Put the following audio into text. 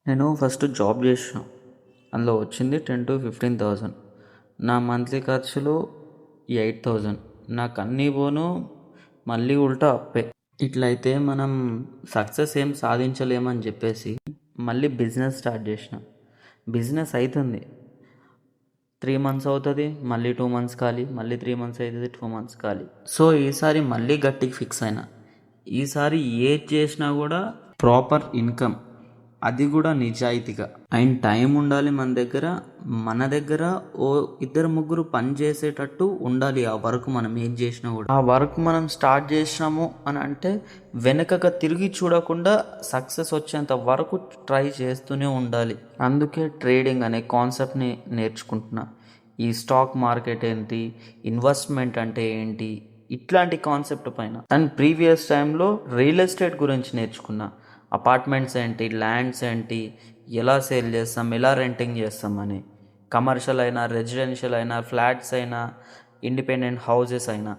నేను first job చేసిన. అందులో వచ్చింది 10,000 to 15,000. నా మంత్లీ ఖర్చులు 8,000. నాకు అన్నీ పోను, మళ్ళీ ఉల్టా అప్పే. ఇట్లయితే మనం సక్సెస్ ఏం సాధించలేమని చెప్పేసి మళ్ళీ బిజినెస్ స్టార్ట్ చేసిన. బిజినెస్ అవుతుంది, 3 months అవుతుంది, మళ్ళీ 2 months ఖాళీ, మళ్ళీ 3 months అవుతుంది, 2 months ఖాళీ. సో ఈసారి మళ్ళీ గట్టికి ఫిక్స్ అయినా. ఈసారి ఏది చేసినా కూడా ప్రాపర్ ఇన్కమ్, అది కూడా నిజాయితీగా. అండ్ టైం ఉండాలి మన దగ్గర ఓ 2-3 పని చేసేటట్టు ఉండాలి. ఆ వర్క్ మనం ఏం చేసినా కూడా, ఆ వర్క్ మనం స్టార్ట్ చేసినాము అని అంటే వెనకగా తిరిగి చూడకుండా సక్సెస్ వచ్చేంత వరకు ట్రై చేస్తూనే ఉండాలి. అందుకే ట్రేడింగ్ అనే కాన్సెప్ట్ని నేర్చుకుంటున్నా. ఈ స్టాక్ మార్కెట్ ఏంటి, ఇన్వెస్ట్మెంట్ అంటే ఏంటి, ఇట్లాంటి కాన్సెప్ట్ పైన. అండ్ ప్రీవియస్ టైంలో రియల్ ఎస్టేట్ గురించి నేర్చుకున్నా. అపార్ట్మెంట్స్ ఏంటి, ల్యాండ్స్ ఏంటి, ఎలా సేల్ చేస్తాం, ఎలా రెంటింగ్ చేస్తామని. కమర్షియల్ అయినా, రెసిడెన్షియల్ అయినా, ఫ్లాట్స్ అయినా, ఇండిపెండెంట్ హౌసెస్ అయినా.